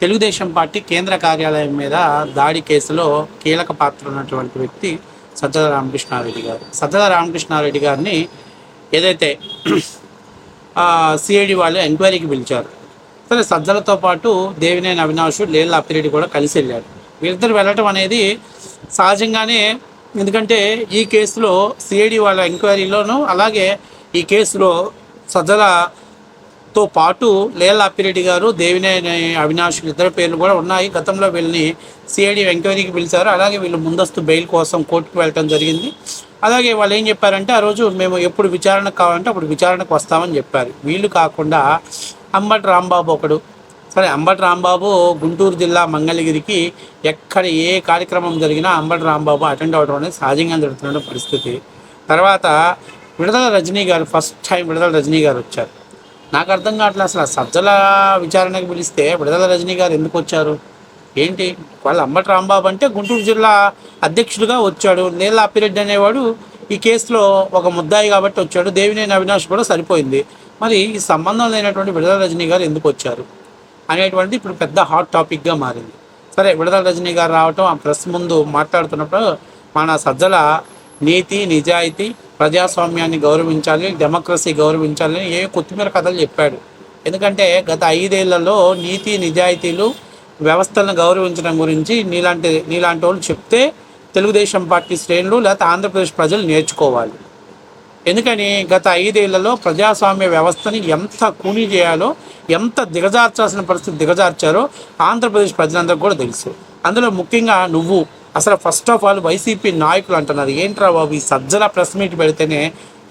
Telugu Desam party కేంద్ర కార్యాలయం మీద దాడి కేసులో కీలక పాత్ర ఉన్నటువంటి వ్యక్తి సజ్జల రామకృష్ణారెడ్డి గారు. సజ్జల రామకృష్ణారెడ్డి గారిని ఏదైతే సిఐడి వాళ్ళు ఎంక్వైరీకి పిలిచారు. సరే, సజ్జలతో పాటు దేవినేని అవినాష్, లేళ్ల అప్పిరెడ్డి కూడా కలిసి వెళ్ళారు. వీళ్ళిద్దరు వెళ్ళటం అనేది సహజంగానే, ఎందుకంటే ఈ కేసులో సిఐడి వాళ్ళ ఎంక్వైరీలోనూ అలాగే ఈ కేసులో సజ్జలతో పాటు లేళ్ల అప్పిరెడ్డి గారు, దేవినేని అవినాష్ ఇద్దరు పేర్లు కూడా ఉన్నాయి. గతంలో వీళ్ళని సిఐడి ఎంక్వైరీకి పిలిచారు. అలాగే వీళ్ళు ముందస్తు బెయిల్ కోసం కోర్టుకు వెళ్ళటం జరిగింది. అలాగే వాళ్ళు ఏం చెప్పారంటే, ఆ రోజు మేము ఎప్పుడు విచారణకు కావాలంటే అప్పుడు విచారణకు వస్తామని చెప్పారు. వీళ్ళు కాకుండా అంబటి రాంబాబు ఒకడు. సరే, అంబటి రాంబాబు గుంటూరు జిల్లా మంగళగిరికి ఎక్కడ ఏ కార్యక్రమం జరిగినా అంబటి రాంబాబు అటెండ్ అవ్వడం అనేది సహజంగా జరుగుతున్న పరిస్థితి. తర్వాత విడుదల రజనీ గారు, ఫస్ట్ టైం విడుదల రజనీ గారు వచ్చారు. నాకు అర్థం కావట్లేదు, అసలు సజ్జల విచారణకు పిలిస్తే విడుదల రజనీ గారు ఎందుకు వచ్చారు ఏంటి? వాళ్ళు అంబటి రాంబాబు అంటే గుంటూరు జిల్లా అధ్యక్షుడిగా వచ్చాడు. లేళ్ల అప్పిరెడ్డి అనేవాడు ఈ కేసులో ఒక ముద్దాయి కాబట్టి వచ్చాడు. దేవినేని అవినాష్ కూడా సరిపోయింది. మరి ఈ సంబంధం లేనటువంటి విడుదల రజనీ గారు ఎందుకు వచ్చారు అనేటువంటిది ఇప్పుడు పెద్ద హాట్ టాపిక్గా మారింది. సరే, విడుదల రజనీ గారు రావటం, ఆ ప్రెస్ ముందు మాట్లాడుతున్నప్పుడు మన సజ్జల నీతి, నిజాయితీ, ప్రజాస్వామ్యాన్ని గౌరవించాలి, డెమోక్రసీ గౌరవించాలని ఏ కొత్తిమీర కథలు చెప్పాడు. ఎందుకంటే గత 5 ఏళ్లలో నీతి, నిజాయితీలు, వ్యవస్థలను గౌరవించడం గురించి నీలాంటి వాళ్ళు చెప్తే తెలుగుదేశం పార్టీ శ్రేణులు లేకపోతే ఆంధ్రప్రదేశ్ ప్రజలు నేర్చుకోవాలి. ఎందుకని గత 5 ఏళ్లలో ప్రజాస్వామ్య వ్యవస్థని ఎంత కూనీ చేయాలో, ఎంత దిగజార్చాల్సిన పరిస్థితి దిగజార్చారో ఆంధ్రప్రదేశ్ ప్రజలందరికీ కూడా తెలుసు. అందులో ముఖ్యంగా నువ్వు అసలు ఫస్ట్ ఆఫ్ ఆల్ వైసీపీ నాయకులు అంటున్నారు, ఏంట్రా బాబు ఈ సజ్జల ప్రెస్ మీట్ పెడితేనే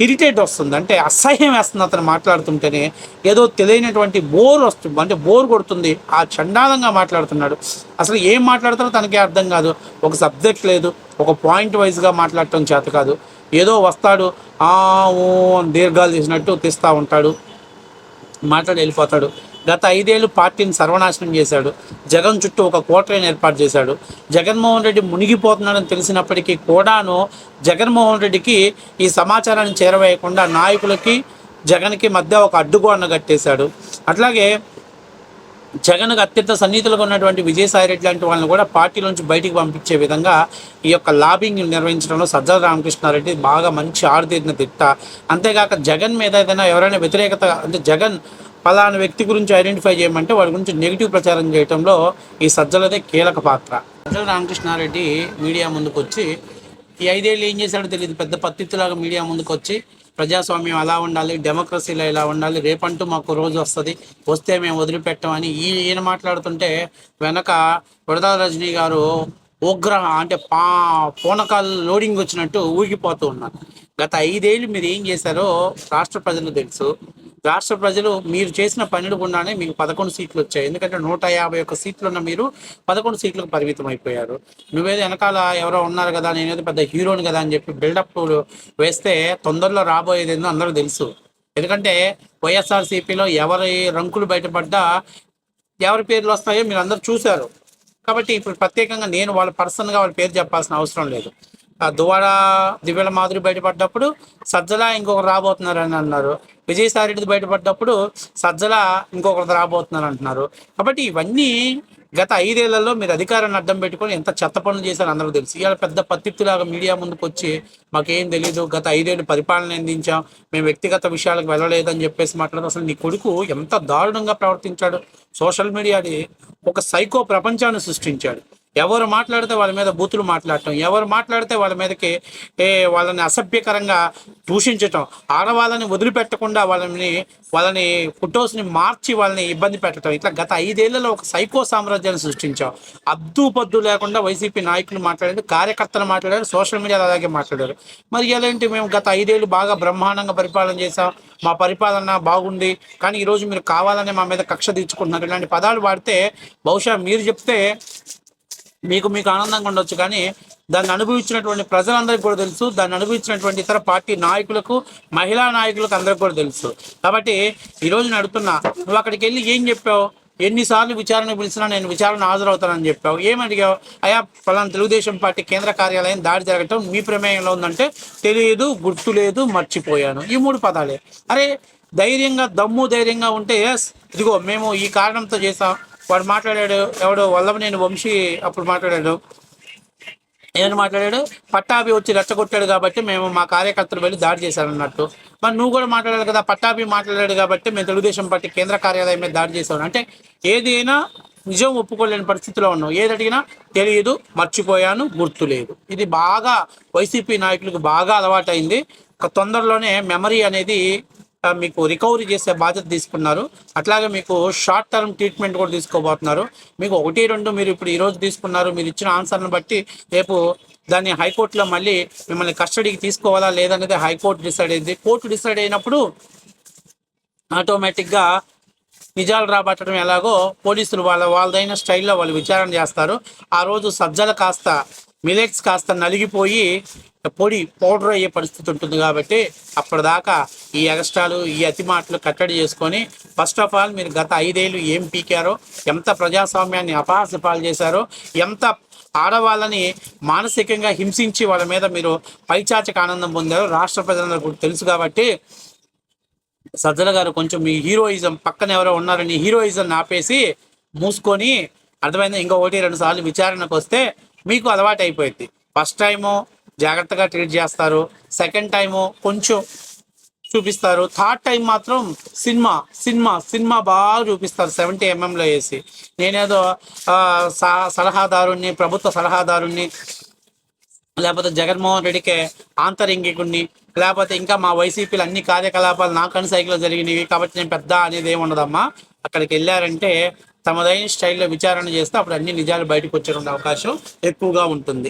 ఇరిటేట్ వస్తుంది, అంటే అసహ్యం వేస్తుంది. అతను మాట్లాడుతుంటేనే ఏదో తెలియనటువంటి బోర్ వస్తుంది, అంటే బోర్ కొడుతుంది. ఆ చండాలంగా మాట్లాడుతున్నాడు. అసలు ఏం మాట్లాడతారో తనకే అర్థం కాదు. ఒక సబ్జెక్ట్ లేదు, ఒక పాయింట్ వైజ్గా మాట్లాడటం చేత కాదు. ఏదో వస్తాడు, ఓ దీర్ఘాలు తీసినట్టు తీస్తూ ఉంటాడు, మాట్లాడి వెళ్ళిపోతాడు. గత 5 ఏళ్ళు పార్టీని సర్వనాశనం చేశాడు. జగన్ చుట్టూ ఒక కోటరీని ఏర్పాటు చేశాడు. జగన్మోహన్ రెడ్డి మునిగిపోతున్నాడని తెలిసినప్పటికీ కూడాను జగన్మోహన్ రెడ్డికి ఈ సమాచారాన్ని చేరవేయకుండా నాయకులకి జగన్కి మధ్య ఒక అడ్డుగోడను కట్టేశాడు. అట్లాగే జగన్కు అత్యంత సన్నిహితులుగా ఉన్నటువంటి విజయసాయిరెడ్డి లాంటి వాళ్ళని కూడా పార్టీ నుంచి బయటికి పంపించే విధంగా ఈ యొక్క లాబింగ్ నిర్వహించడంలో సజ్జల రామకృష్ణారెడ్డి బాగా మంచి ఆరుతీరిన తిట్ట. అంతేగాక జగన్ మీద ఏదైనా ఎవరైనా వ్యతిరేకత, అంటే జగన్ ఫలానా వ్యక్తి గురించి ఐడెంటిఫై చేయమంటే వాడి గురించి నెగిటివ్ ప్రచారం చేయడంలో ఈ సజ్జలదే కీలక పాత్ర. సజ్జల రామకృష్ణారెడ్డి మీడియా ముందుకు వచ్చి ఈ 5 ఏళ్ళు ఏం చేశాడో తెలియదు, పెద్ద పత్తిలాగా మీడియా ముందుకు వచ్చి ప్రజాస్వామ్యం అలా ఉండాలి, డెమోక్రసీలో ఇలా ఉండాలి, రేపంటూ మాకు రోజు వస్తుంది, వస్తే మేము వదిలిపెట్టామని ఈయన మాట్లాడుతుంటే వెనక విడుదల రజనీ గారు ఉగ్రహ అంటే పూనకాలు లోడింగ్ వచ్చినట్టు ఊగిపోతూ ఉన్నారు. గత 5 ఏళ్ళు మీరు ఏం చేశారో రాష్ట్ర ప్రజలకు తెలుసు. రాష్ట్ర ప్రజలు మీరు చేసిన పనులు గుండానే మీకు 11 సీట్లు వచ్చాయి. ఎందుకంటే 151 సీట్లు ఉన్న మీరు 11 సీట్లకు పరిమితం అయిపోయారు. నువ్వేదో వెనకాల ఎవరో ఉన్నారు కదా, నేనేదో పెద్ద హీరోని కదా అని చెప్పి బిల్డప్ వేస్తే తొందరలో రాబోయేది ఏందో అందరూ తెలుసు. ఎందుకంటే వైఎస్ఆర్సీపీలో ఎవరి రంకులు బయటపడ్డా ఎవరి పేర్లు వస్తాయో మీరు అందరూ చూశారు. కాబట్టి ఇప్పుడు ప్రత్యేకంగా నేను వాళ్ళ పర్సన్గా వాళ్ళ పేరు చెప్పాల్సిన అవసరం లేదు. దువాడ దివ్యల మాధురి బయటపడ్డప్పుడు సజ్జల ఇంకొకరు రాబోతున్నారని అన్నారు. విజయసాయిరెడ్డి బయటపడ్డప్పుడు సజ్జల ఇంకొకరు రాబోతున్నారు అంటున్నారు. కాబట్టి ఇవన్నీ గత 5 ఏళ్లలో మీరు అధికారాన్ని అడ్డం పెట్టుకొని ఎంత చెత్త పనులు చేశారో అందరూ తెలుసు. ఇవాళ పెద్ద పత్తిలాగా మీడియా ముందుకు వచ్చి మాకేం తెలీదు, గత 5 ఏళ్ళు పరిపాలన అందించాం, మేము వ్యక్తిగత విషయాలకు వెళ్ళలేదని చెప్పేసి మాట్లాడదు. అసలు నీ కొడుకు ఎంత దారుణంగా ప్రవర్తించాడు. సోషల్ మీడియాని ఒక సైకో ప్రపంచాన్ని సృష్టించాడు. ఎవరు మాట్లాడితే వాళ్ళ మీద బూతులు మాట్లాడటం, ఎవరు మాట్లాడితే వాళ్ళ మీదకి వాళ్ళని అసభ్యకరంగా దూషించటం, ఆడవాళ్ళని వదిలిపెట్టకుండా వాళ్ళని ఫొటోస్ని మార్చి వాళ్ళని ఇబ్బంది పెట్టడం, ఇట్లా గత 5 ఏళ్లలో ఒక సైకో సామ్రాజ్యాన్ని సృష్టించాం. అద్దు పద్దు లేకుండా వైసీపీ నాయకులు మాట్లాడారు, కార్యకర్తలు మాట్లాడారు, సోషల్ మీడియాలో అలాగే మాట్లాడారు. మరి ఎలాంటి మేము గత 5 ఏళ్ళు బాగా బ్రహ్మాండంగా పరిపాలన చేసాం, మా పరిపాలన బాగుంది, కానీ ఈరోజు మీరు కావాలనే మా మీద కక్ష తీర్చుకుంటున్నారు, ఇలాంటి పదాలు వాడితే బహుశా మీరు చెప్తే మీకు ఆనందంగా ఉండొచ్చు, కానీ దాన్ని అనుభవించినటువంటి ప్రజలందరికీ కూడా తెలుసు, దాన్ని అనుభవించినటువంటి ఇతర పార్టీ నాయకులకు, మహిళా నాయకులకు అందరికీ కూడా తెలుసు. కాబట్టి ఈరోజు నేను అడుగుతున్నా, నువ్వు అక్కడికి వెళ్ళి ఏం చెప్పావు? ఎన్నిసార్లు విచారణ పిలిచినా నేను విచారణ హాజరవుతానని చెప్పావు. ఏమడిగావు? అయా ఫలానా తెలుగుదేశం పార్టీ కేంద్ర కార్యాలయం దాడి జరగటం మీ ప్రమేయంలో ఉందంటే తెలియదు, గుర్తు లేదు, మర్చిపోయాను, ఈ 3 పదాలే. అరే ధైర్యంగా ధైర్యంగా ఉంటే ఎస్ ఇదిగో మేము ఈ కారణంతో చేసాం, వాడు మాట్లాడాడు, ఎవడో వల్లభనేని వంశీ అప్పుడు మాట్లాడాడు, ఏమని మాట్లాడాడు, పట్టాభి వచ్చి రెచ్చగొట్టాడు కాబట్టి మేము మా కార్యకర్తలు వెళ్ళి దాడి చేశారన్నట్టు. మరి నువ్వు కూడా మాట్లాడాలి కదా, పట్టాభి మాట్లాడాడు కాబట్టి మేము తెలుగుదేశం పార్టీ కేంద్ర కార్యాలయం మీద దాడి చేశాను అంటే ఏది అయినా నిజం ఒప్పుకోలేని పరిస్థితిలో ఉన్నావు. ఏది అడిగినా తెలియదు, మర్చిపోయాను, గుర్తు లేదు. ఇది బాగా వైసీపీ నాయకులకు బాగా అలవాటైంది. తొందరలోనే మెమరీ అనేది మీకు రికవరీ చేసే బాధ్యత తీసుకున్నారు. అట్లాగే మీకు షార్ట్ టర్మ్ ట్రీట్మెంట్ కూడా తీసుకోబోతున్నారు. మీకు 1-2 మీరు ఇప్పుడు ఈరోజు తీసుకున్నారు, మీరు ఇచ్చిన ఆన్సర్ని బట్టి రేపు దాన్ని హైకోర్టులో మళ్ళీ మిమ్మల్ని కస్టడీకి తీసుకోవాలా లేదనేది హైకోర్టు డిసైడ్ అయింది. కోర్టు డిసైడ్ అయినప్పుడు ఆటోమేటిక్గా నిజాలు రాబట్టడం ఎలాగో పోలీసులు వాళ్ళదైన స్టైల్లో వాళ్ళు విచారణ చేస్తారు. ఆ రోజు సజ్జలు కాస్త మిలెట్స్ కాస్త నలిగిపోయి పొడి పౌడర్ అయ్యే పరిస్థితి ఉంటుంది. కాబట్టి అప్పటిదాకా ఈ ఎగస్ట్రాలు ఈ అతి మాటలు కట్టడి చేసుకొని ఫస్ట్ ఆఫ్ ఆల్ మీరు గత 5 ఏళ్ళు ఏం పీకారో, ఎంత ప్రజాస్వామ్యాన్ని అపహాస్యపాలు చేశారో, ఎంత ఆడవాళ్ళని మానసికంగా హింసించి వాళ్ళ మీద మీరు పైచాచిక ఆనందం పొందారో రాష్ట్ర ప్రజలందరూ తెలుసు. కాబట్టి సజ్జల గారు కొంచెం మీ హీరోయిజం, పక్కన ఎవరో ఉన్నారని హీరోయిజం ఆపేసి మూసుకొని అర్థమైందా, ఇంకో 1-2 సార్లు విచారణకు వస్తే మీకు అలవాటు అయిపోయింది. ఫస్ట్ టైము జాగ్రత్తగా ట్రీట్ చేస్తారు, సెకండ్ టైము కొంచెం చూపిస్తారు, థర్డ్ టైం మాత్రం సినిమా సినిమా సినిమా బాగా చూపిస్తారు 70mm వేసి. నేనేదో సలహాదారుణ్ణి, ప్రభుత్వ సలహాదారుణ్ణి, లేకపోతే జగన్మోహన్ రెడ్డికే ఆంతరింగికుణ్ణి, లేకపోతే ఇంకా మా వైసీపీలు అన్ని కార్యకలాపాలు నా కనుసైకిలో జరిగినవి కాబట్టి నేను పెద్ద అనేది ఏమి ఉండదమ్మా. అక్కడికి వెళ్ళారంటే తమదైన స్టైల్లో విచారణ చేస్తే అప్పుడు అన్ని నిజాలు బయటకు వచ్చే అవకాశం ఎక్కువగా ఉంటుంది.